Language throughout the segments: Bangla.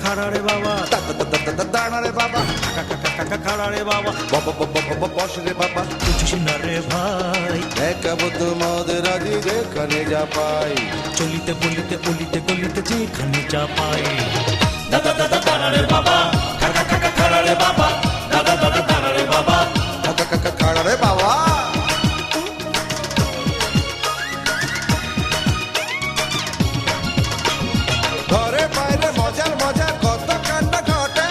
খাড়া রে বাবা, দাঁড়া রে বাবা, খাড়া রে বাবা, বস রে বাবা, বুঝিস না রে ভাই। দেখাবো তোমাদের রাজি যেখানে যা পাই। চলিতে বলিতে অলিতে গলিতে যেখানে যা পাই। দাদা দাদা খাড়া রে বাবা, খাড়া রে বাবা, দাদা দাদা খাড়া রে বাবা, খাড়া রে বাবা। ঘরে বাইরে মজার মজার কত কাণ্ড ঘটে,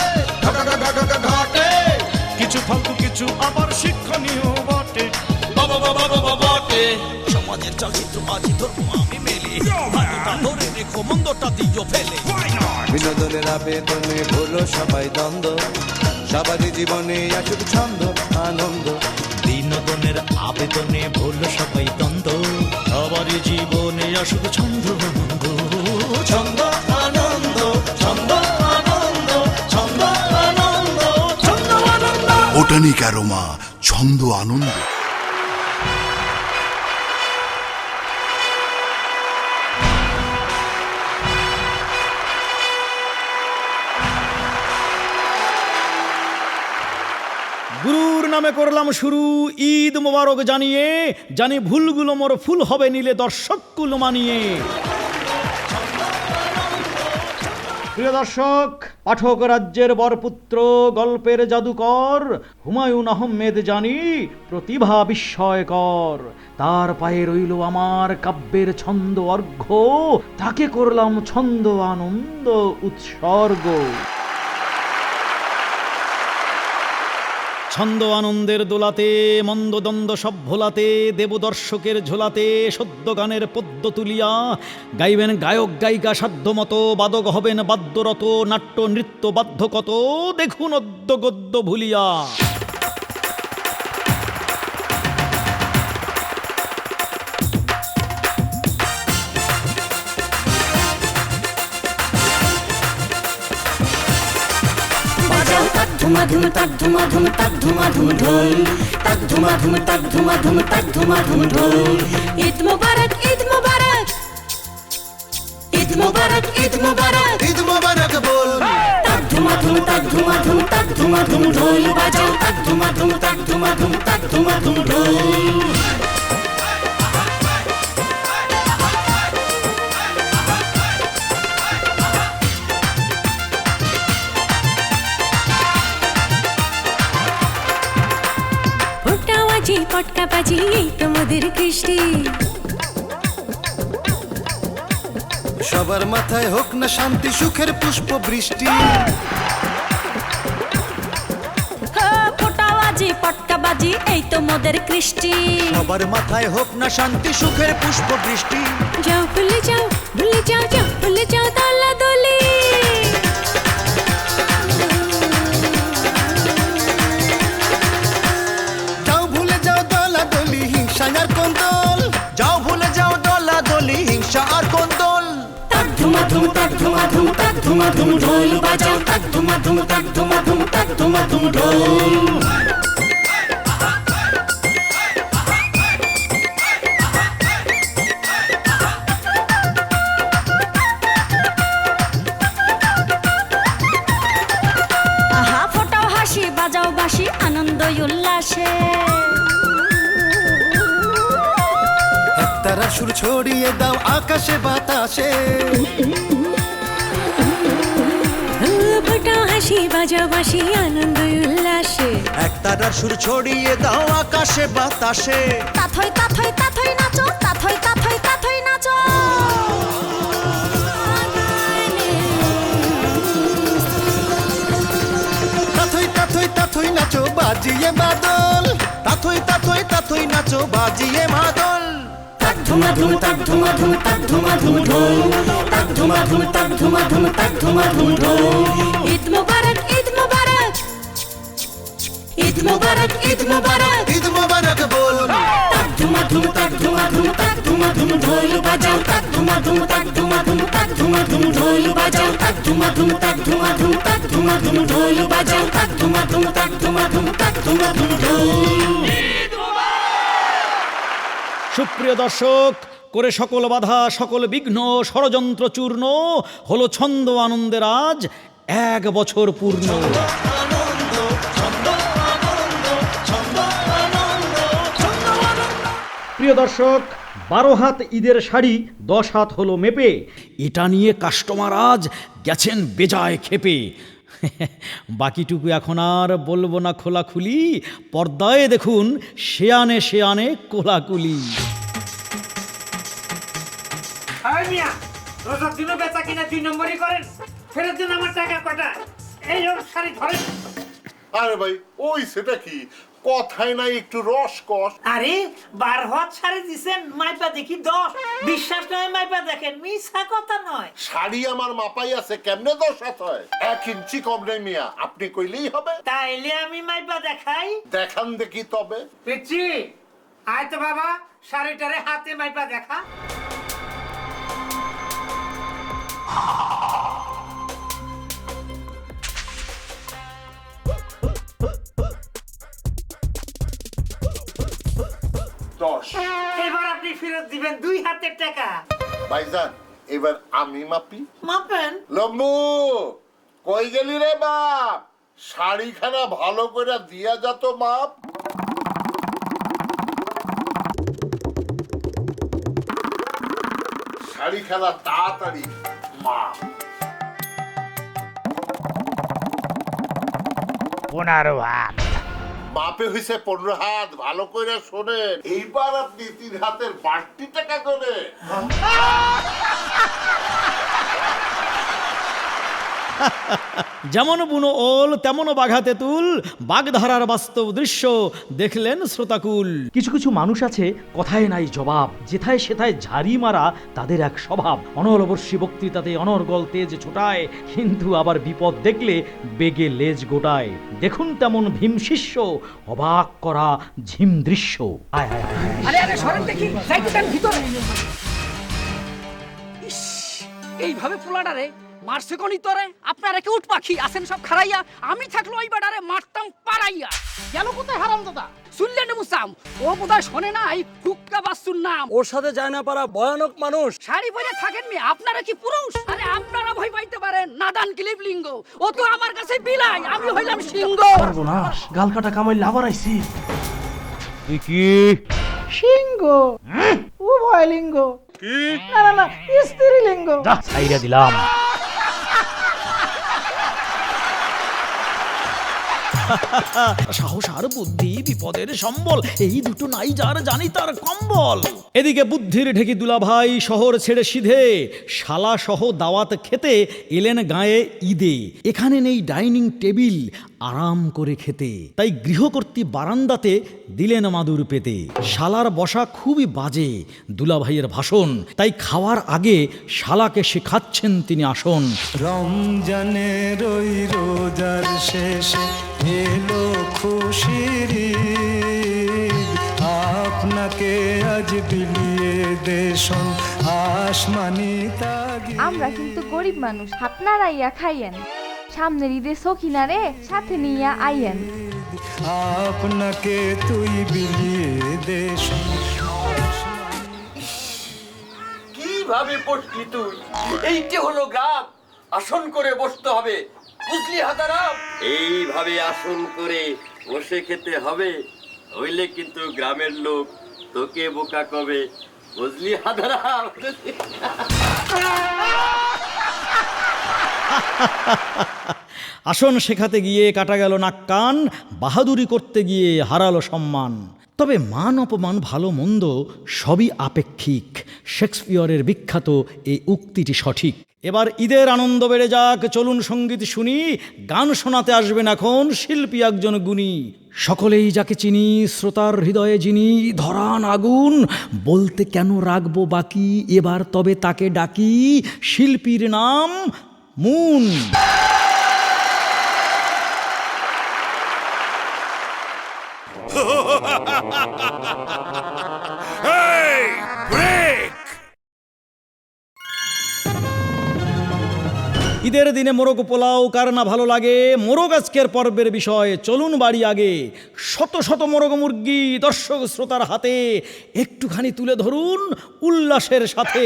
ঘটে। কিছু ফালতু কিছু আবার শিক্ষণীয় বটে। বাবা বাবা বাবা বটে। সমাজের চালচিত্র আজি ধর্ম আমি মেলি, ভালোটা ধরে রেখো মন্দটা দিও ফেলে। বিনোদনের আবেদনে ভুলো সবাই দ্বন্দ্ব, সবারই জীবনে আসুক ছন্দ আনন্দ। বিনোদনের আবেদনে ভুল সবাই দ্বন্দ্ব, সবারই জীবনে আসুক ছন্দ আনন্দ। ছন্দ আনন্দ, ছন্দ আনন্দ, ছন্দ আনন্দ, ছন্দ আনন্দ। বোটানিক অ্যারোমা, ছন্দ আনন্দ। গুরুর নামে করলাম শুরু, ঈদ মোবারক জানিয়ে, জানি ভুলগুলো মোর ফুল হবে নিলে দর্শককুল মানিয়ে। প্রিয় দর্শক, পাঠক রাজ্যের বরপুত্র, গল্পের জাদুকর হুমায়ুন আহমেদ জানি প্রতিভা বিস্ময়কর। তার পায়ে রইল আমার কাব্যের ছন্দ অর্ঘ্য, তাকে করলাম ছন্দ আনন্দ উৎসর্গ। ছন্দ আনন্দের দোলাতে, মন্দ দ্বন্দ্ব সব ভোলাতে, দেব দর্শকের ঝোলাতে সদ্য গানের পদ্য তুলিয়া। গাইবেন গায়ক গায়িকা সাধ্যমতো, বাদক হবেন বাদ্যরত, নাট্য নৃত্য বাধ্য কত, দেখুন অদ্য গদ্য ভুলিয়া। ধুমা ধুম তাক ধুমা ধুম তাক ধুমা ধুম ঢোল, তাক ধুমা ধুম তাক ধুমা ধুম তাক ধুমা ধুম ঢোল। ঈদ মোবারক, ঈদ মোবারক, ঈদ মোবারক, ঈদ মোবারক, ঈদ মোবারক বল। তাক ধুমা ধুম তাক ধুমা ধুম তাক ধুমা ধুম ঢোল বাজাও, তাক ধুমা ধুম তাক ধুমা ধুম তাক ধুমা ধুম ঢোল। পটকা বাজি এই তোমাদের কৃষ্টি, সবার মাথায় হোক না শান্তি সুখের পুষ্প বৃষ্টি। ফোটা বাজি পটকা বাজি এই তোমাদের কৃষ্টি, সবার মাথায় হোক না শান্তি সুখের পুষ্প বৃষ্টি। যাও ভুলে যাও, ভুলে যাও, যাও ভুলে যাও দলা দলি। হিংসার কোন দল, যাও ভুলে যাও দলা দলি, হিংসা আর কোন দল। তাক ধুমা ধুম তাক ধুমা ধুম তাক ধুমা ধুম ঢোল বাজাও, তাক ধুমা ধুম তাক ধুমা ধুম তাক ধুমা ধুম ঢোল। আহা ফোটাও হাসি, বাজাও বাঁশি আনন্দ উল্লাসে। তারা সুর ছড়িয়ে দাও আকাশে বাতাসে। ফোটাও হাসি, বাজাও বাঁশি আনন্দ উল্লাসে। এক তারার সুর ছড়িয়ে দাও আকাশে বাতাসে। তাথই তাথই তাথই নাচো, তাথই তাথই তাথই নাচো। তাথই তাথই তাথই নাচো বাজিয়ে মাদল, তাথই তাথই তাথই নাচো বাজিয়ে মাদল। তাক ধুমা ধুম তাক ধুমা ধুম তাক ধুমা ধুম ঢোল, তাক ধুমা ধুম তাক ধুমা ধুম তাক ধুমা ধুম ঢোল। ঈদ মোবারক, ঈদ মোবারক, ঈদ মোবারক, ঈদ মোবারক, ঈদ মোবারক বল। তাক ধুমা ধুম তাক ধুমা ধুম তাক ধুমা ধুম ঢোল বাজাও, তাক ধুমা ধুম তাক ধুমা ধুম তাক ধুমা ধুম ঢোল বাজাও, তাক ধুমা ধুম তাক ধুমা ধুম তাক ধুমা ধুম ঢোল বাজাও, তাক ধুমা ধুম তাক ধুমা ধুম তাক ধুমা ধুম ঢোল। সুপ্রিয় দর্শক, করে সকল বাধা সকল বিঘ্ন ষড়যন্ত্র চূর্ণ হলো ছন্দ আনন্দের আজ 1 বছর পূর্ণ। প্রিয় দর্শক, 12 হাত ঈদের শাড়ি 10 হাত হলো মেপে, এটা নিয়ে কাস্টমার আজ গেছেন বেজায় খেপে। বাকিটুকু এখন আর বলবো না খোলাখুলি, পর্দায় দেখুন শেয়ানে শেয়ানে কোলাকুলি। মিয়া রোজার দিনও বেচা কিনা 2 নম্বরই করেন, ফেরত দিন আমার টাকা কটা। এই ওর শাড়ি ধরেন। আরে ভাই ওই সেটা কি কথাই নাই, একটু রস কস। আরে 12 হাত শাড়ি দিছেন, মাইপা দেখি 10। বিশ্বাস নয় মাইপা দেখেন, মিছা কথা নয়। শাড়ি আমার মাপাই আছে, কেমনে 10 হাত হয়? 1 ইঞ্চি কম নেই মিয়া, আপনি কইলেই হবে। তাইলে আমি মাইপা দেখাই। দেখান দেখি তবে। পিচ্ছি আয় তো বাবা, শাড়িটারে হাতে মাইপা দেখা। এবার আপনি ফেরত দিবেন 2 হাতের টাকা। ভাইজান এবার আমি মাপি। মাপেন। লম্বু কই গেলি রে বাপ? শাড়িখানা ভালো করে দিয়া যা তো মাপ। শাড়িখানা তাড়াতাড়ি মাপ। 15 হাত। মাপে হইছে 15 হাত, ভালো করে শোনেন। এইবার আপনি 3 হাতের বাড়তি টাকা করে। যেমন বুনো ওল তেমন বাঘা তেঁতুল, বাগধারার বাস্তব দৃশ্য দেখলেন শ্রোতাকুল। কিছু কিছু মানুষ আছে কথায় নাই জবাব, যেথায় সেথায় ঝাড়ি মারা তাদের এক স্বভাব। অনলবর্ষী বক্তৃতাতে অনর্গল তেজ ছোটায়, কিন্তু আবার বিপদ দেখলে বেগে লেজ গোটায়। দেখুন তেমন ভীম শিষ্য, অবাক করা ঝিম দৃশ্য। আয় আয় আয়। আরে আরে সরেন দেখি, যাইতে দেন ভিতরে। ইস, এইভাবে পোলাডারে মারছে কোনি তোরে? আপনারা কি উঠ পাখি আছেন সব খারাইয়া? আমি থাকলো ওই বাডারে মারতাম পারাইয়া। গেল কোথায় হারাম দাদা? শুনলেন মুসাম, ও বোধহয় শোনে নাই হুক্কা বাস্তুর নাম। ওর সাথে যায় না পারা ভয়ানক মানুষ। শাড়ি পরে থাকেন মি, আপনারা কি পুরুষ? আরে আপনারা ভয় পাইতে পারেন নাদান ক্লিপ লিঙ্গ, ও তো আমার কাছে বিলাই, আমি হইলাম সিংহ। সর্বনাশ, গাল কাটা কামাই লাভার আইছি। তুই কি সিংহ উভয় লিঙ্গ, না না না স্ত্রীলিঙ্গ। যা ছাইরা দিলাম। সাহস আর বুদ্ধি বিপদের সম্বল, এই দুটো নাই যার জানি তার কম্বল। এদিকে বুদ্ধির ঢেকি দুলাভাই শহর ছেড়ে সিধে শালা সহ দাওয়াত খেতে এলেন গায়ে ঈদে। এখানে নেই ডাইনিং টেবিল আরাম করে খেতে, তাই গৃহকর্ত্রী বারান্দাতে দিলেন মাদুর পেতে। শালার বসা খুবই বাজে, দুলাভাইয়ের ভাষণ, তাই খাওয়ার আগে শালাকে শেখাচ্ছেন তিনি আসন। রমজানের ওই রোজার শেষে এলো খুশির ঈদ, আপনাকে আজ বিলিয়ে দেশন আসমানি তাগিদ। আমরা কিন্তু গরিব মানুষ, আপনারা ইয়া খাইয়েন, সামনের ঈদে সখিনারে সাথে নিয়ে আইয়েন। আপনাকে তুই বিলিয়ে দেশন। কিভাবে বসলি তুই? এইটি হলো গ্রাম, আসন করে বসতে হবে, বুঝলি হাতারাম? এইভাবে আসন করে বসে খেতে হবে, হইলে কিন্তু গ্রামের লোক তোকে বোকা কবে, বুঝলি হাতারাম? আসন শেখাতে গিয়ে কাটা গেল নাক কান, বাহাদুরি করতে গিয়ে হারালো সম্মান। তবে মান অপমান ভালো মন্দ সবই আপেক্ষিক, শেক্সপিয়রের বিখ্যাত এই উক্তিটি সঠিক। এবার ঈদের আনন্দ বেড়ে যাক, চলুন সঙ্গীত শুনি। গান শোনাতে আসবেন এখন শিল্পী একজন গুণী। সকলেই যাকে চিনি, শ্রোতার হৃদয়ে যিনি, ধরান আগুন, বলতে কেন রাখবো বাকি, এবার তবে তাকে ডাকি, শিল্পীর নাম মুন। ঈদের দিনে মোরগ পোলাও কার না ভালো লাগে, মোরগ আজকের পর্বের বিষয়, চলুন বাড়ি আগে। শত শত মোরগ মুরগি দর্শক শ্রোতার হাতে, একটুখানি তুলে ধরুন উল্লাসের সাথে।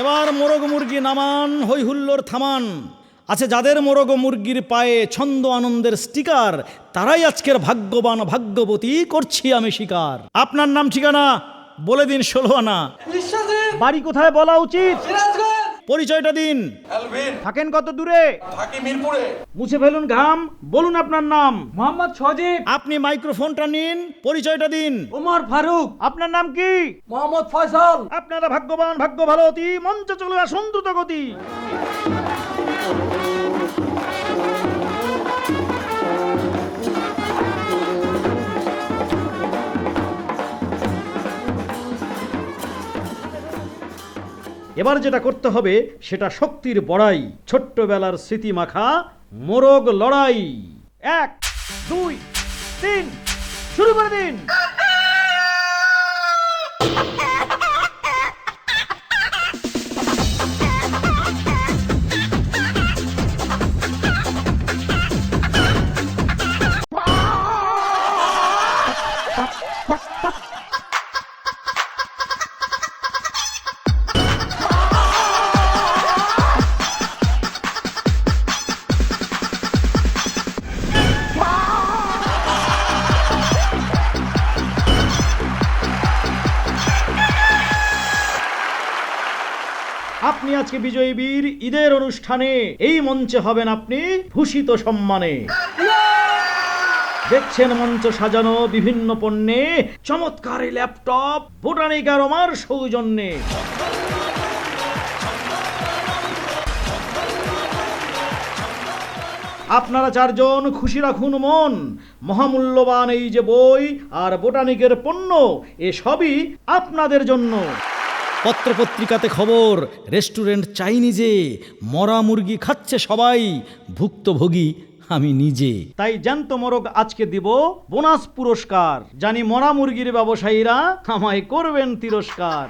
এবার মোরগ মুরগি নামান, হই হুল্লোড় থামান। আচ্ছা, যাদের মোরগ মুরগির পায়ে ছন্দ আনন্দের স্টিকার, তারাই আজকের ভাগ্যবান ভাগ্যবতী, করছি আমি স্বীকার। আপনার নাম ঠিকানা বলে দিন 16 আনা। বাড়ি কোথায় বলা উচিত? পরিচয়টা দিন। থাকেন কত দূরে? থাকি মিরপুরে। মুছে ফেলুন ঘাম, বলুন আপনার নাম। মোহাম্মদ সজীব। আপনি মাইক্রোফোনটা নিন, পরিচয়টা দিন। ওমর ফারুক। আপনার নাম কি? মোহাম্মদ ফয়সাল। আপনারা ভাগ্যবান ভাগ্য ভালোতি, মঞ্চে চলে আসুন দ্রুত গতি। এবার যেটা করতে হবে সেটা শক্তির বড়াই, ছোট্টবেলার স্মৃতি মাখা মোরগ লড়াই। 1 2 3 শুরু করে দিন। আপনি আজকে বিজয়ী বীর, ঈদের অনুষ্ঠানে এই মঞ্চে হবেন আপনি ভূষিত সম্মানে। দেখছেন মঞ্চ সাজানো বিভিন্ন পণ্যে, চমৎকার এই ল্যাপটপ বোটানিক অ্যারোমার সৌজন্যে। আপনারা 4 জন খুশি রাখুন মন, মহামূল্যবান এই যে বই আর বোটানিকের পণ্য, এসবই আপনাদের জন্য। পত্রপত্রিকাতে খবর, রেস্টুরেন্ট চাইনিজে মরা মুরগি খাচ্ছে সবাই, ভুক্তভোগী আমি নিজে। তাই জ্যান্ত মোরগ আজকে দিব বোনাস পুরস্কার, জানি মরা মুরগির ব্যবসায়ীরা আমায় করবেন তিরস্কার।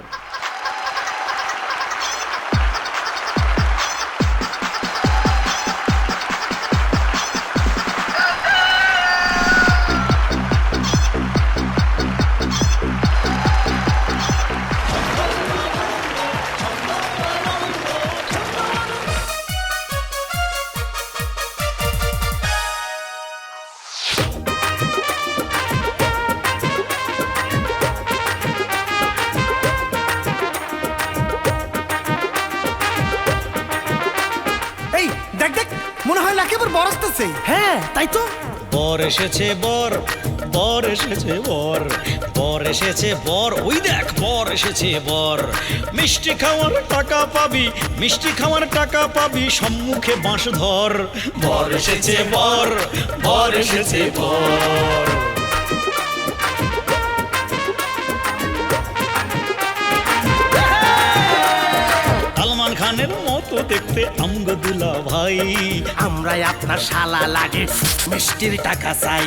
এই দেখ দেখ, মনে হয় একেবারে বর আসতেছে। হ্যাঁ তাই তো। বর এসেছে বর, বর এসেছে বর, বর এসেছে বর, ওই দেখ বর এসেছে বর। মিষ্টি খাওয়ার টাকা পাবি, মিষ্টি খাওয়ার টাকা পাবি, সম্মুখে বাঁশ ধর। বর এসেছে বর, বর এসেছে বর। সালমান খানের মতো দেখতে আমগো দুলা ভাই, আমরা আপনার শালা লাগে, মিষ্টির টাকা চাই।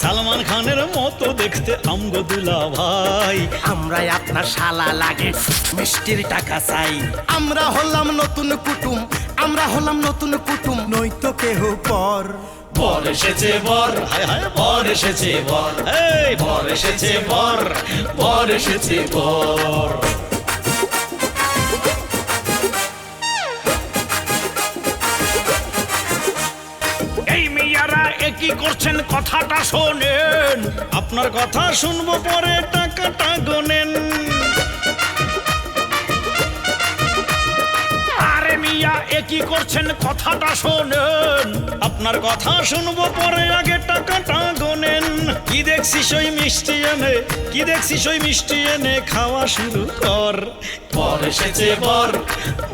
সালমান খানের মতো দেখতে আমগো দুলা ভাই, আমরা আপনার শালা লাগে, মিষ্টির টাকা চাই। আমরা হলাম নতুন কুটুম, আমরা হলাম নতুন কুটুম, নয়তো কেহ পর। বর এসেছে বর, হায় হায় বর এসেছে বর, এই বর এসেছে বর, বর এসেছে বর। এই মেয়ারা একই করছেন, কথাটা শোনেন। আপনার কথা শুনবো পরে, টাকাটা গোনেন। আরে মিয়া একই করছেন, কথাটা শোনেন। আপনার কথা শুনবো পরে, আগে টাকাটা গোনেন। কি দেখছিস ওই মিষ্টি এনে, কি দেখছিস ওই মিষ্টি এনে, খাওয়া শুরু কর। বর এসেছে বর,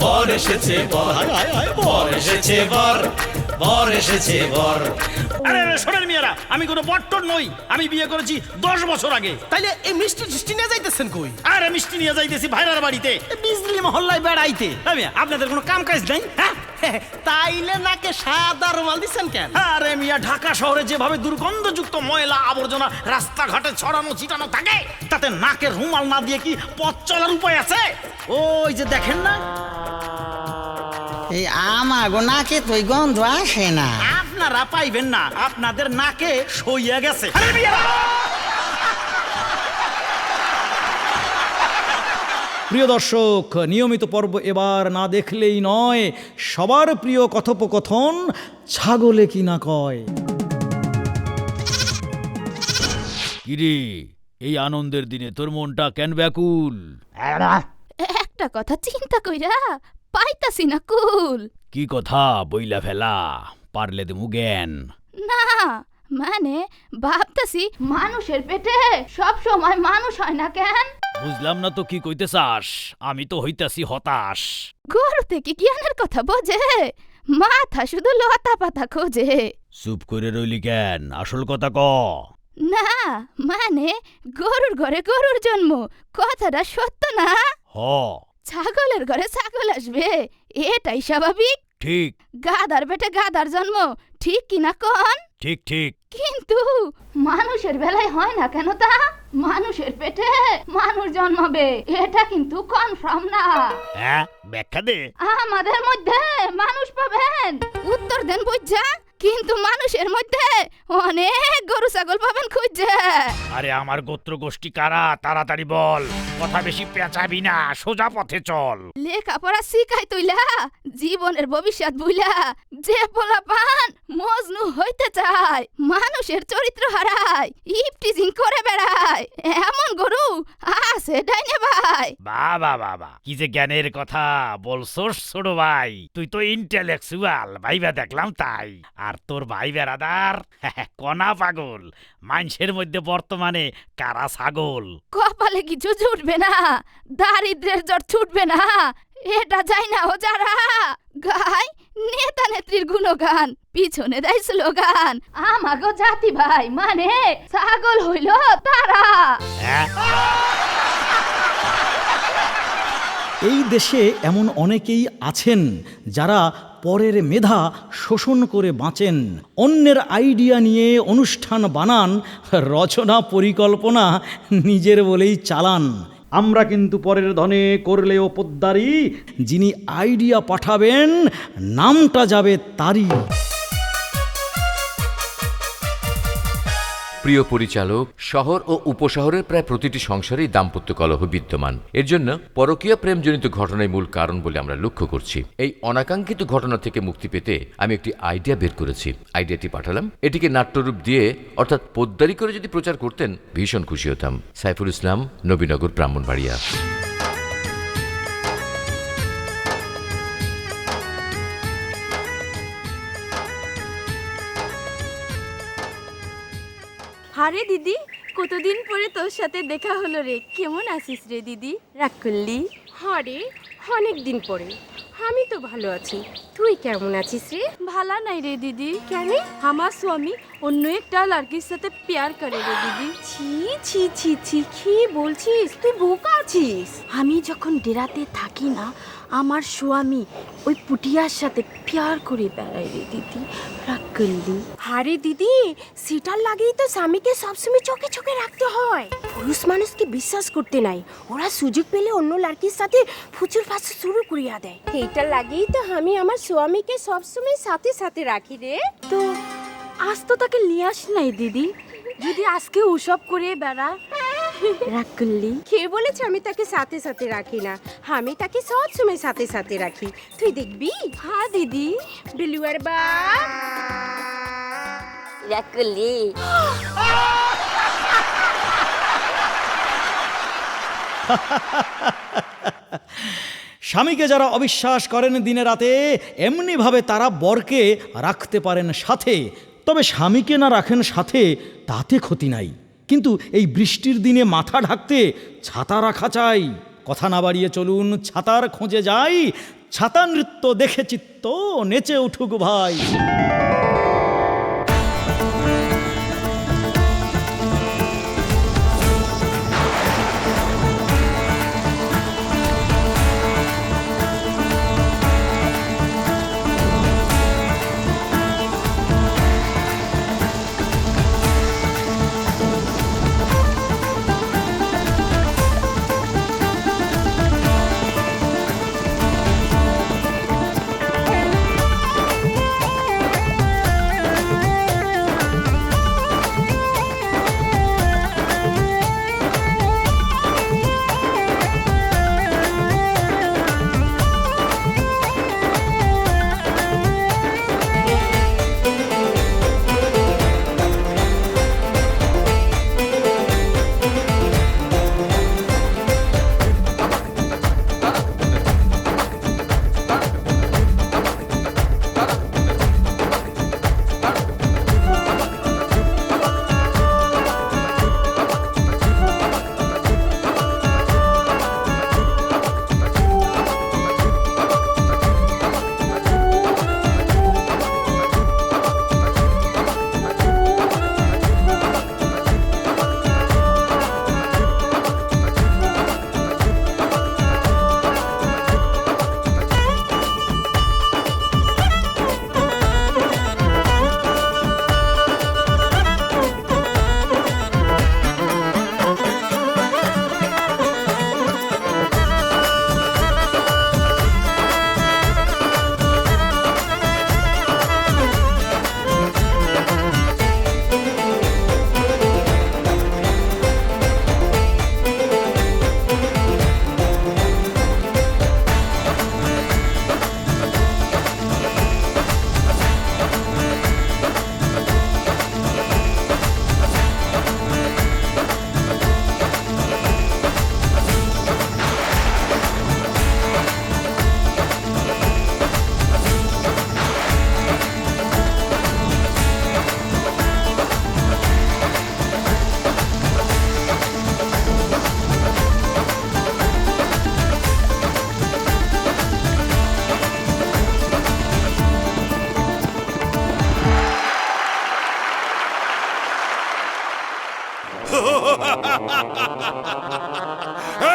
বর এসেছে বর, হায় হায় হায় বর এসেছে বর, বর এসেছে বর। আরে শোনেন মিয়ারা, আমি কোনো বট্টর নই, আমি বিয়ে করেছি 10 বছর আগে। তাইলে এই মিষ্টি টিষ্টি নিয়ে যাইতেছেন কই? আরে মিষ্টি নিয়ে যাইতেছি ভাইরার বাড়িতে, বিজলি মহল্লায় বেড়াইতে। আপনাদের কোনো কাম কাজ নাই? হ্যাঁ, তাইলে নাকে সাদা রুমাল দিচ্ছেন কেন? আরে মিয়া, ঢাকা শহরে যেভাবে দুর্গন্ধযুক্ত ময়লা আবর্জনা রাস্তাঘাটে ছড়ানো ছিটানো থাকে, তাতে নাকে রুমাল না দিয়ে কি পথ চলার উপায় আছে? ওই যে দেখেন না, এই আমাগো নাকে তো গন্ধ আসে না। আপনারা পাইবেন না, আপনাদের নাকে সইয়া গেছে। আরে মিয়া, প্রিয় দর্শক, নিয়মিত পর্ব এবার না দেখলেই নয়, সবার প্রিয় কথোপকথন ছাগলে কি না কয়। কিরে, এই আনন্দের দিনে তোর মনটা কেন ব্যাকুল? একটা কথা চিন্তা কইরা পাইতাছি না কুল। কি কথা বইলা ফেলা, পারলে দেমু জ্ঞান। না মানে ভাবতাছি মানুষের পেটে সব সময় মানুষ হয় না কেন? বুঝলাম না তো কি কইতে চাস, আমি তো হইতাছি হতাশ। গরু থেকে জ্ঞানের কথা বোঝে, মাথা শুধু লতা পাতা খোঁজে। চুপ করে রইলি কেন, আসল কথা ক। না মানে গরুর ঘরে গরুর জন্ম, কথাটা সত্য না? হ। ছাগলের ঘরে ছাগল আসবে, এটাই স্বাভাবিক। ঠিক। গাধার পেটে গাধার জন্ম, ঠিক কিনা কন? ঠিক ঠিক। কিন্তু মানুষের বেলায় হয় না কেন তা? মানুষের পেটে মানুষ জন্মাবে এটা কিন্তু কনফার্ম না। হ্যাঁ, ব্যাখ্যা দে। আমাদের মধ্যে মানুষ পাবেন, উত্তর দেন বুঝা, কিন্তু মানুষের মধ্যে অনেক গরু ছাগল পাবেন খুঁজছে। আরে আমার গোত্র গোষ্ঠী কারা, তাড়াতাড়ি বল, কথা বেশি পেঁচাবি না, সোজা পথে চল। লেখাপড়া শিখাই তুইলা জীবনের ভবিষ্যৎ বুইলা যে পোলা পান মজনু হইতে চায়, মানুষের চরিত্র হারায়, ইপটিজিং করে বেড়ায়, এমন গরু আছে ডাইনে ভাই। বাবা বাবা, কি যে জ্ঞানের কথা বলছোস ছোট ভাই, তুই তো ইন্টেলেকচুয়াল, ভাইবা দেখলাম তাই। আর তোর ভাই বেড়াদার কনা পাগল, মানুষের মধ্যে বর্তমানে কারা ছাগল। কপালে কিছু জুটবে না, দারিদ্রের জ্বর ছুটবে না, এটা যাই না ও যারা গায় নেতা নেত্রীর গুণগান, পিছনে দেয় স্লোগান, আমাগো জাতি ভাই মানে ছাগল হইল তারা। এই দেশে এমন অনেকেই আছেন যারা পরের মেধা শোষণ করে বাঁচেন, অন্যের আইডিয়া নিয়ে অনুষ্ঠান বানান, রচনা পরিকল্পনা নিজের বলেই চালান। আমরা কিন্তু পরের ধনে করলেও পোদ্দারি, যিনি আইডিয়া পাঠাবেন নামটা যাবে তারই। প্রিয় পরিচালক, শহর ও উপশহরের প্রায় প্রতিটি সংসারেই দাম্পত্য কলহ বিদ্যমান। এর জন্য পরকীয়া প্রেমজনিত ঘটনাই মূল কারণ বলে আমরা লক্ষ্য করছি। এই অনাকাঙ্ক্ষিত ঘটনা থেকে মুক্তি পেতে আমি একটি আইডিয়া বের করেছি। আইডিয়াটি পাঠালাম, এটিকে নাট্যরূপ দিয়ে অর্থাৎ পোদ্দারি করে যদি প্রচার করতেন ভীষণ খুশি হতাম। সাইফুল ইসলাম, নবীনগর, ব্রাহ্মণবাড়িয়া। আরে দিদি, কতদিন পরে তোর সাথে দেখা হলো রে, কেমন আছিস রে দিদি? রাগ করলি? হরে, অনেক দিন পরে। আমি তো ভালো আছি, তুই কেমন আছিস রে? ভালা নাই রে দিদি। কেন? আমার স্বামী অন্য একটা লড়কির সাথে প্যার করে রে দিদি। ছি ছি ছি ছি, কি বলছিস? তুই বোকা আছিস। আমি যখন ডেরাতে থাকি না, আমার স্বামী ওই পুটিয়ার সাথে প্যার করে বেড়ায় রে দিদি। রাগ করলি? আরে দিদি, সেটার লাগেই তো স্বামীকে সবসময় চোখে চোখে রাখতে হয়। পুরুষ মানুষকে বিশ্বাস করতে নাই, ওরা সুযোগ পেলে অন্য লড়কির সাথে ফুচুর ফাঁসু শুরু করিয়া দেয়। এইটার লাগেই তো আমি আমার স্বামীকে সবসময় সাথে সাথে রাখি রে। তো আজ তো তাকে নিয়ে আস নাই দিদি, যদি আজকে ওসব করে বেড়া। রাগ করলি? কে বলেছে আমি তাকে সাথে সাথে রাখি না? আমি তাকে সব সময় সাথে সাথে রাখি, তুই দেখবি। হ্যাঁ দিদি। বিলুয়ার বাপ। রাগ করলি? স্বামীকে যারা অবিশ্বাস করেন দিনে রাতে, এমনিভাবে তারা বরকে রাখতে পারেন সাথে। তবে স্বামীকে না রাখেন সাথে তাতে ক্ষতি নাই, কিন্তু এই বৃষ্টির দিনে মাথা ঢাকতে ছাতা রাখা চাই। কথা না বাড়িয়ে চলুন ছাতার খোঁজে যাই, ছাতা নৃত্য দেখে চিত্ত নেচে উঠুক ভাই।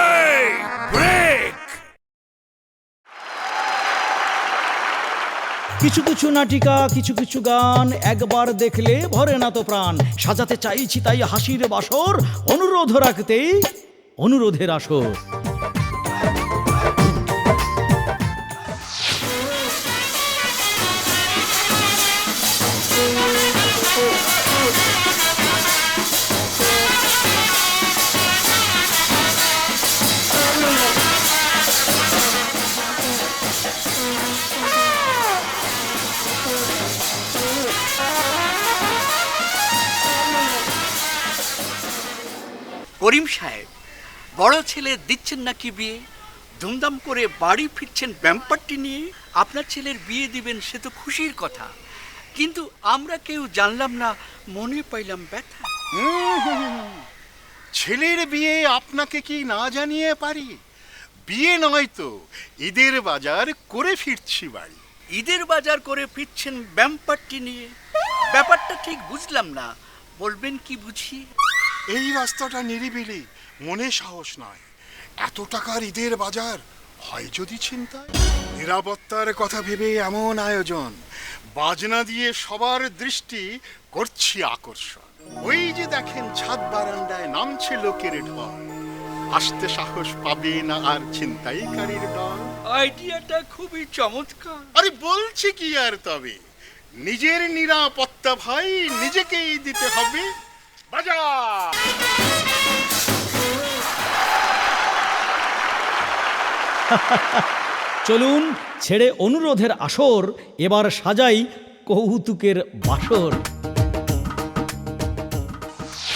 এই, ব্রেক! কিছু কিছু নাটিকা, কিছু কিছু গান একবার দেখলে ভরে না তো প্রাণ। সাজাতে চাইছি তাই হাসির বাসর, অনুরোধ রাখতে অনুরোধের আসর। করিম সাহেব, বড় ছেলে দিচ্ছেন নাকি বিয়ে? ধুমধাম করে বাড়ি ফিরছেন ব্যাম্পারটি নিয়ে। আপনার ছেলের বিয়ে দিবেন সে তো খুশির কথা, কিন্তু আমরা কেউ জানলাম না, মনে পাইলাম ব্যথা। ছেলের বিয়ে আপনাকে কি না জানিয়ে পারি? বিয়ে নয় তো, ঈদের বাজার করে ফিরছি বাড়ি। ঈদের বাজার করে ফিরছেন ব্যাম্পারটি নিয়ে, ব্যাপারটা ঠিক বুঝলাম না, বলবেন কি বুঝিয়ে? এই রাস্তাটা নিরিবিলি, মনে সাহস নয়। এত টাকার ঈদের বাজার হয় যদি চিন্তায়। নিরাপত্তার কথা ভেবে এমন আয়োজন, বাজনা দিয়ে সবার দৃষ্টি করছি আকর্ষণ। ওই যে দেখেন ছাদ বারান্দায় নামছে লোকের ঢল, আসতে সাহস পাবে না আর ছিনতাইকারীর দল। আইডিয়াটা খুবই চমৎকার। আরে বলছি কি আর, তবে নিজের নিরাপত্তা ভাই নিজেকেই দিতে হবে। বাজার! চলুন ছেড়ে অনুরোধের আসর, এবার সাজাই কৌতুকের বাসর।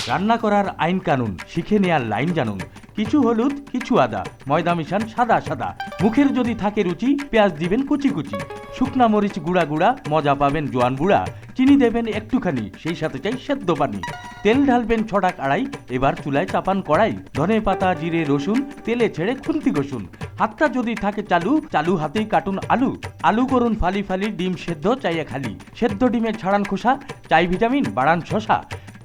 রান্না করার আইন কানুন শিখে নেয়ার লাইন জানুন। কিছু হলুদ, কিছু আদা, ময়দা মিশান সাদা সাদা। মুখের যদি থাকে রুচি, পেঁয়াজ দিবেন কুচি কুচি। শুকনা মরিচ গুঁড়া গুঁড়া, মজা পাবেন জোয়ান বুড়া। চিনি দেবেন একটুখানি, সেই সাথে চাই সেদ্ধ পানি। তেল ঢালবেন ছটা আড়াই, এবার চুলায় চাপান কড়াই। ধনে পাতা, জিরে, রসুন তেলে ছেড়ে খুন্তি ঘষুন। হাতটা যদি থাকে চালু, চালু হাতেই কাটুন আলু। আলু করুন ফালি ফালি, ডিম সেদ্ধ চাইয়ে খালি। সেদ্ধ ডিমের ছাড়ান খোসা, চাই ভিটামিন বাড়ান শশা।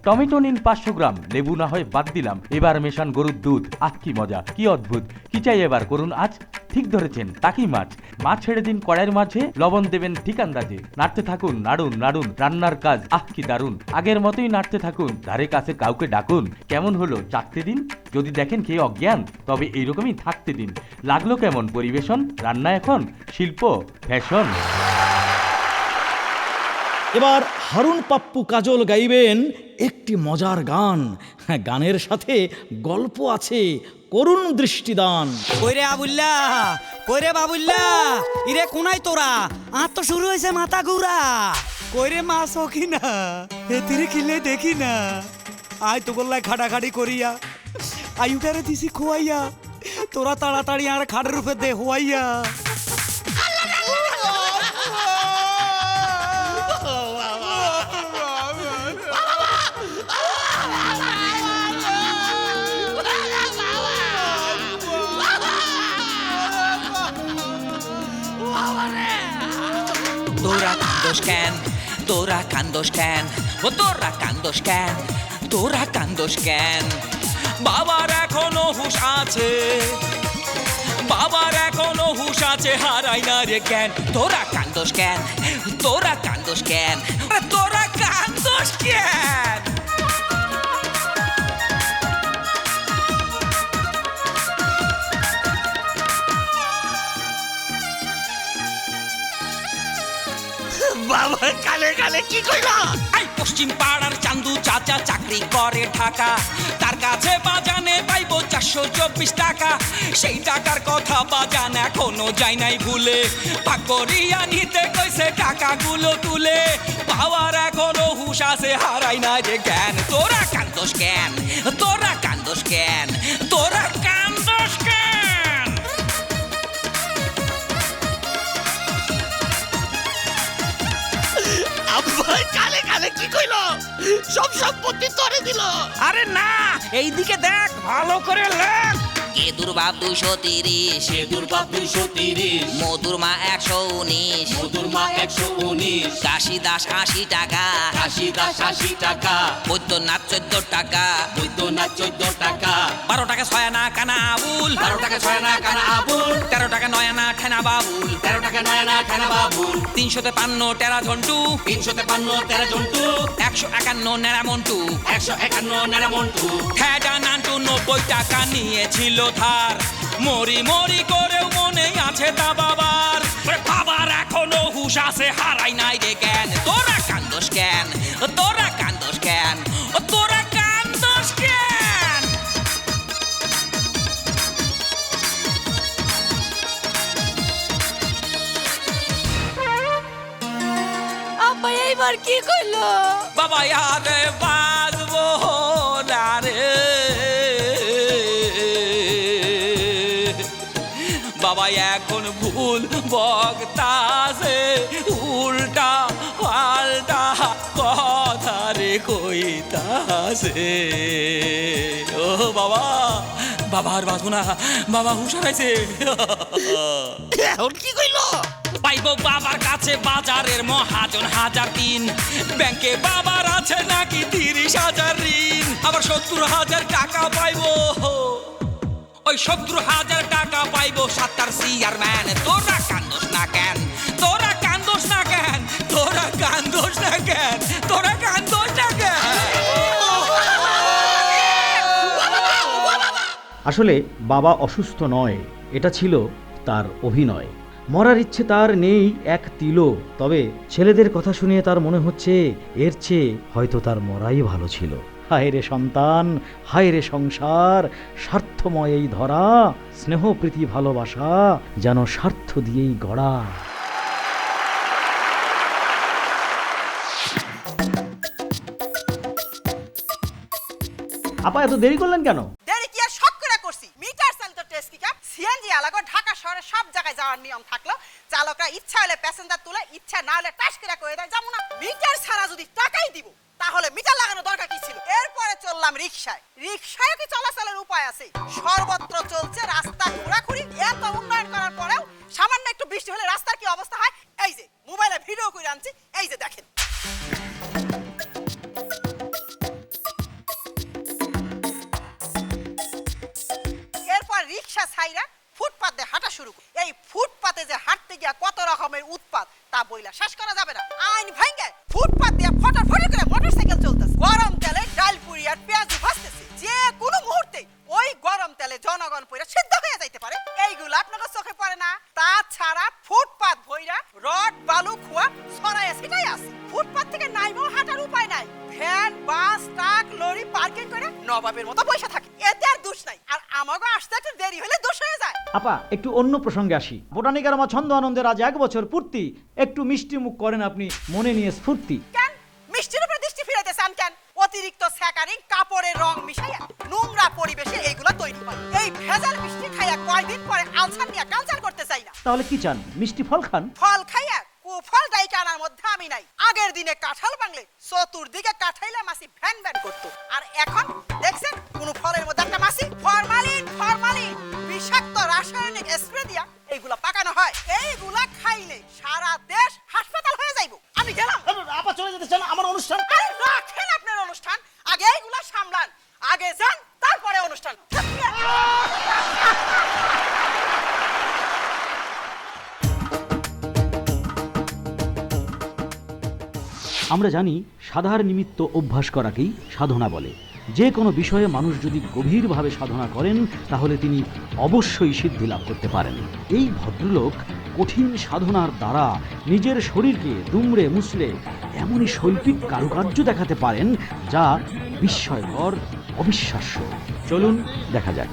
টমেটো নিন 500 গ্রাম, লেবু না হয় বাদ দিলাম। এবার মেশান গরুর দুধ, আহ কি মজা, কি অদ্ভুত। কি চাই এবার করুন আজ, ঠিক ধরেছেন টাকি মাছ। মাছ ছেড়ে দিন কড়াইয়ের মাঝে, লবণ দেবেন ঠিক আন্দাজে। নাড়তে থাকুন, নাড়ুন নাড়ুন, রান্নার কাজ আহ কি দারুন। আগের মতোই নাড়তে থাকুন, ধারে কাছে কাউকে ডাকুন। কেমন হলো চাখতে দিন, যদি দেখেন খেয়ে অজ্ঞান তবে এইরকমই থাকতে দিন। লাগলো কেমন পরিবেশন, রান্না এখন শিল্প ফ্যাশন। এবার হারুন পাপ্পু কাজল গাইবেন একটি মজার গান। গানের সাথে গল্প আছে, করুণ দৃষ্টিদান। কইরে আবুল্লা, কইরে বাবুল্লা, ইরে কোনাই তোরা? আর তো শুরু হয়েছে মাথা ঘুরা। কইরে মাছ কি না, এতিরে কিলে দেখি না। আয় তো গোল্লায় খাটাখাটি করিয়া, আয়ুটারে দিছি খোয়াইয়া। তোরা তাড়াতাড়ি আর খাটের উপরে দে হোয়াইয়া। তোরা কান্দোস কেন, তোরা কান্দোস কেন, ও তোরা কান্দোস কেন, তোরা কান্দোস কেন? বাবার এখনো হুঁশ আছে, বাবার এখনো হুঁশ আছে, হারাই না রে জ্ঞান। তোরা কান্দোস কেন, তোরা কান্দোস কেন, তোরা কান্দোস কেন? বাবা কালে কালে কি কইলা? আই পশ্চিম পাড়ার চান্দু চাচা চাকরি করে ঢাকা, তার কাছে বাজানে পাইবো 424 টাকা। সেই টাকার কথা বাজান এখনো যায় নাই ভুলে, ভাগ করিয়া নিতে কইছে টাকাগুলো তুলে। পাওয়ার এখনো হুঁশ আছে, হারাই না যে জ্ঞান। তোরা কান্দোস কেন, তোরা কান্দোস কেন, তোরা কান্দোস কেন? আব্বা কালে কালে কি কইল? সব সম্পত্তি তোরে দিল। আরে না, এইদিকে দেখ, ভালো করে লেখ। কেতুর বাপ 230, কেতুর বাপ 230, মধুর মা 119, মধুর মা 119, কাশি দাস 80 টাকা, কাশি দাস 80 টাকা, বৈদ্যনাথ 14 টাকা, বৈদ্যনাথ 14 টাকা, 12 টাকা 6 আনা কানা আবুল, 12 টাকা 6 আনা কানা আবুল, 13 টাকা 9 আনা ঠেনা বাবুল, 13 টাকা 9 আনা ঠেনা বাবুল, 353 টেরা ঝন্টু, 353 তেরা জন্টু, 151 নেড়া মন্টু, 151 নেড়া মন্টু, ঠেডা নান্টু 90 টাকা নিয়েছিল ধার, মরি মরি করেও মনে আছে তা বাবার, বাবার এখনো হুশ আছে হারাই নাই রে জ্ঞান, তোরা কান্দোস কেন, তোরা কান্দোস কেন, তোরা কান্দোস কেন? আব্বা এইবার কি কইলো? বাবা আরে বাজবো না রে, বাবা এখন ভুল বক্তাছে, উল্টা পাল্টা কথা রে কইতাছে। ও বাবা, বাবা আর বাঁচবো না, বাবা হুঁশ হারাইছে। এখন কি কইলো? পাইবো বাবার কাছে বাজারের মহাজন 1003, ব্যাংকে বাবার আছে নাকি 30,000 ঋণ, আবার 70,000 টাকা পাইবো, ওই 70,000 টাকা পাইবো 7টার চেয়ারম্যান। তোরা কান্দোস না কেন, তোরা কান্দোস না কেন, তোরা কান্দোস না কেন, তোরা কান্দোস না কেন? আসলে বাবা অসুস্থ নয়, এটা ছিল তার অভিনয়। মরার ইচ্ছে তার নেই এক তিলও, তবে ছেলেদের কথা শুনে তার মনে হচ্ছে এর চেয়ে হয়তো তার মরাই ভালো ছিল। হায় রে সন্তান, হায় রে সংসার, স্বার্থময় এই ধরা, স্নেহ প্রীতি ভালোবাসা যেন স্বার্থ দিয়েই গড়া। আপা এত দেরি করলেন কেন? দেরি কি আর শখ করে করছি? মিটার চালিত টেস্ট পিকআপ সিএনজি আলাগো ঢাকা শহরে সব জায়গায় যাওয়ার নিয়ম থাকলো, চালকরা ইচ্ছা হলে প্যাসেঞ্জার তুলে, ইচ্ছা না হলে টাস করে কয়ে দেয় যাবো না। মিটার ছাড়া যদি টাকাই দিব তাহলে মিটার লাগানো দরকার কি ছিল? এরপরে চললাম রিকশায়। রিকশায় কি চলাচলের উপায় আছে? সর্বত্র চলছে রাস্তা ঘোরাঘুরি। এত উন্নয়ন করার পরেও সামান্য একটু বৃষ্টি হলে রাস্তার কি অবস্থা হয়? এই যে মোবাইলে ভিডিও করে আনছি, এই যে দেখেন। এরপর রিকশা ছাইরা ফুটপাতে হাঁটা শুরু। এই ফুটপাতে যে হাঁটতে গিয়া কত রকমের উৎপাত তা বইলা শেষ করা যাবে না। আইন ভাঙ্গে ফুটপাত দিয়ে ফটাফটি করে মোটরসাইকেল চলতেছে, গরম তেলে ডাল পুরি আর পেঁয়াজ ভাজতেছে। যে কোনো মুহূর্তে ওই গরম তেলে জনগণ পয়রা সিদ্ধ হয়ে যাইতে পারে। এইগুলো আপনাদের চোখে পড়ে না। তাছাড়া ফুটপাত ভইরা রড বালু খোয়া ছড়াইয়া ছিটাই আছে। ফুটপাত থেকে নাইমো হাঁটার উপায় নাই। ভ্যান, বাস, ট্রাক, লরি পার্কিং করে নবাবের মতো পয়সা থাকে। এতে আর দোষ নাই। আর আমাগো আসতে একটু দেরি হলে দোষ হয়ে যায়। আপা একটু অন্য প্রসঙ্গে আসি। বোটানিকার আমার ছন্দ আনন্দের আজ 1 বছর পূর্তি, একটু মিষ্টি মুখ করেন আপনি, মনে নিয়ে স্ফূর্তি। কেন মিষ্টির উপরে দৃষ্টি ফিরাইতে চান কেন? অতিরিক্ত স্যাকারিং কাপড়ের রং মিশাইয়া নোংরা পরিবেশে এইগুলা তৈরি হয়। এই ভেজাল মিষ্টি খাইয়া কয়দিন পরে আলসার নিয়ে কালচার করতে চাই না। তাহলে কি চান? মিষ্টি ফল খান। ফল খাইয়া কুফল ডাইকা আনার মধ্যে আমি নাই। আগের দিনে কাঁঠাল বাংলে চতুর্দিকে কাঠাইলা মাছি ভ্যান ভ্যান করতো, আর এখন দেখছেন কোন ফলের মধ্যে একটা মাছি। ফরমালিন ফরমালিন বিষাক্ত রাসায়নিক স্প্রে দিয়া এইগুলা পাকানো হয়। এইগুলা খাইলে সারা দেশ হাসপাতাল হয়ে যাইবো। আমি গেলাম। আপা চলে যেতে চান আমার অনুষ্ঠান? আরে রাখেন আপনার অনুষ্ঠান, আগে এইগুলা সামলান। আগে যান, তারপরে অনুষ্ঠান। আমরা জানি সাধার নিমিত্ত অভ্যাস করাকেই সাধনা বলে। যে কোনো বিষয়ে মানুষ যদি গভীরভাবে সাধনা করেন তাহলে তিনি অবশ্যই সিদ্ধি লাভ করতে পারেন। এই ভদ্রলোক কঠিন সাধনার দ্বারা নিজের শরীরকে দুমড়ে মুছড়ে এমনই শৈল্পিক কারুকার্য দেখাতে পারেন যা বিস্ময়কর, অবিশ্বাস্য। চলুন দেখা যাক।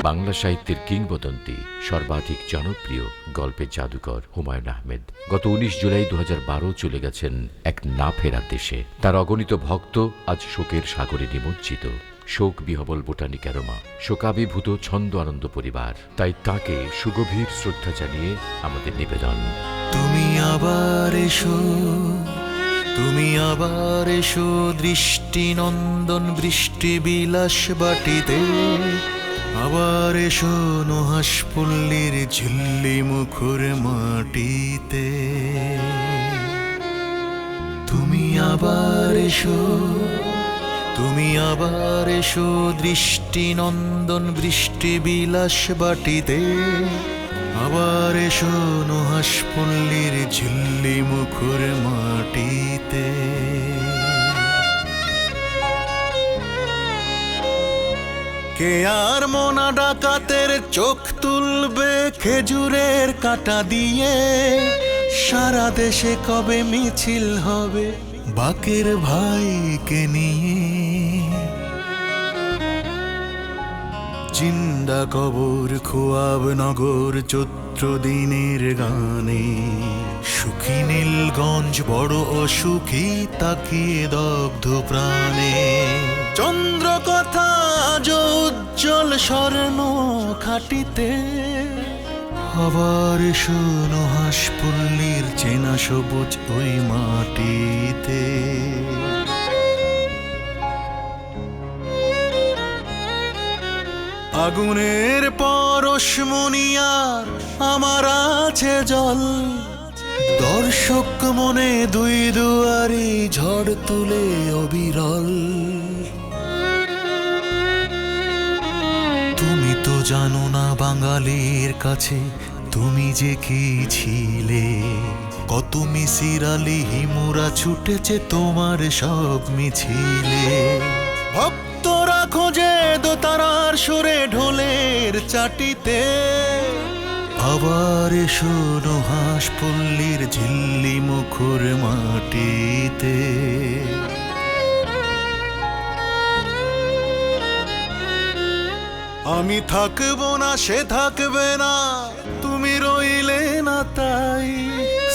বাংলা সাহিত্যের কিংবদন্তি, সর্বাধিক জনপ্রিয় গল্পের জাদুকর হুমায়ুন আহমেদ গত 19 জুলাই 2012 চলে গেছেন এক না ফেরার দেশে। তার অগণিত ভক্ত আজ শোকের সাগরে নিমজ্জিত। শোক বিহবল বোটানিক অ্যারোমা, শোকাভিভূত ছন্দ আনন্দ পরিবার। তাই তাকে সুগভীর শ্রদ্ধা জানিয়ে আমাদের নিবেদন। তুমি আবার এসো, তুমি আবার এসো দৃষ্টি নন্দন বৃষ্টি বিলাস বাটিতে, আবার এসো নুহাস পল্লীর ঝিল্লি মুখর মাটিতে। তুমি আবার এসো, তুমি আবার এসো দৃষ্টি নন্দন বৃষ্টি বিলাস বাটিতে, আবার এসো নুহাস পল্লীর ঝিল্লি মুখর মাটিতে। কে আর মোনা ডাকাতের চোখ তুলবে খেজুরের কাঁটা দিয়ে, সারা দেশে কবে মিছিল হবে বাকের ভাইকে নিয়ে। জিন্দা কবর খোয়াব নগর চৈত্র দিনের গানে, সুখী নীলগঞ্জ বড় অসুখী তাকিয়ে দগ্ধ প্রাণে। চন্দ্র কথা আজ উজ্জ্বল স্বর্ণ খাটিতে, আবার এসো নুহাস পল্লীর চেনা সবুজ ওই মাটিতে। আগুনের পরশমনিয়ার আমার আছে জল, দর্শক মনে দুই দুয়ারি ঝড় তুলে অবিরল। তুমি তো জানো না বাঙালির কাছে তুমি যে কি ছিলে, কত মিসির আলি হিমুরা ছুটেছে তোমার সব মিছিলে। ভক্তরা খোঁজে দোতারার সুরে ঢোলের চাটিতে, আবার এসো নুহাস পল্লীর ঝিল্লি মুখর মাটিতে। আমি থাকবো না সে থাকবে না, তুমি রইলে না তাই,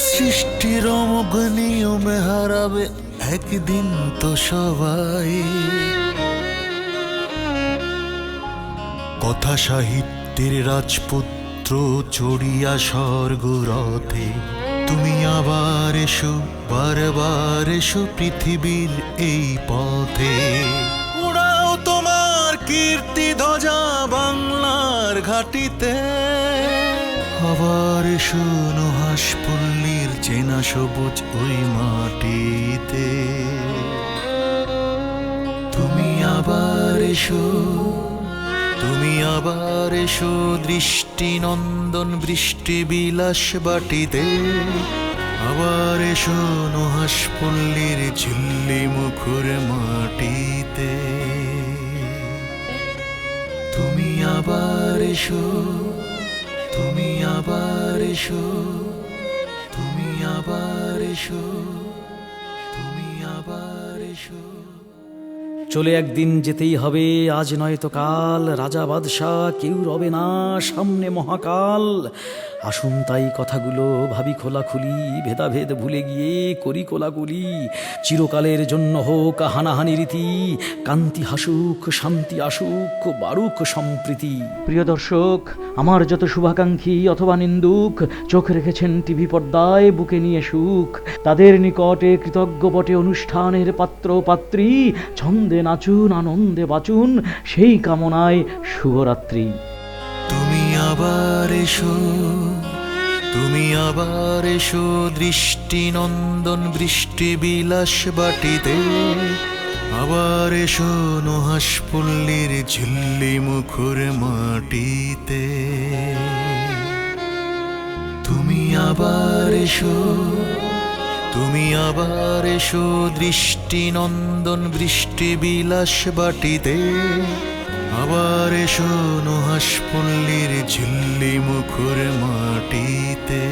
সৃষ্টির অমোঘ নিয়মে হারাবে একদিন তো সবাই। কথা সাহিত্যের রাজপুত্র চড়িয়া স্বর্গরথে, তুমি আবার এসো বারবার এসো পৃথিবীর এই পথে। উড়াও তোমার কীর্তি ধ্বজা বাংলার ঘাটিতে, আবার এসো নুহাস পল্লীর চেনা সবুজ ওই মাটিতে। তুমি আবার এসো, তুমি আবার এসো দৃষ্টি নন্দন বৃষ্টি বিলাস বাটিতে, আবার এসো নুহাস পল্লীর ঝিল্লি মুখর মাটিতে। তুমি আবার এসো, তুমি আবার এসো, তুমি আবার এসো, তুমি আবার এসো। চলে একদিন যেতেই হবে, আজ নয়তো কাল, রাজা বাদশাহ কেউ রবে না, সামনে মহাকাল। আসুন তাই কথাগুলো ভাবি খোলাখুলি, ভেদাভেদ ভুলে গিয়ে করি কোলাকুলি। চিরকালের জন্য হোক হানাহানি রীতি, কান্তি হাসুক শান্তি আসুক বারুক সম্প্রীতি। প্রিয় দর্শক, আমার যত শুভাকাঙ্ক্ষী অথবা নিন্দুক চোখ রেখেছেন টিভি পর্দায় বুকে নিয়ে সুখ, তাদের নিকটে কৃতজ্ঞ বটে অনুষ্ঠানের পাত্র পাত্রী। ছন্দে নাচুন আনন্দে বাঁচুন সেই কামনায় শুভরাত্রি। তুমি আবার এসো, তুমি আবার এসো দৃষ্টি নন্দন বৃষ্টি বিলাস বাটিতে, আবার এসো নুহাস পল্লীর ঝিল্লি মুখর মাটিতে। তুমি আবার এসো, তুমি আবার এসো দৃষ্টি নন্দন বৃষ্টি বিলাস বাটিতে, আবার এসো নুহাস পল্লীর ঝিল্লি মুখর মাটিতে।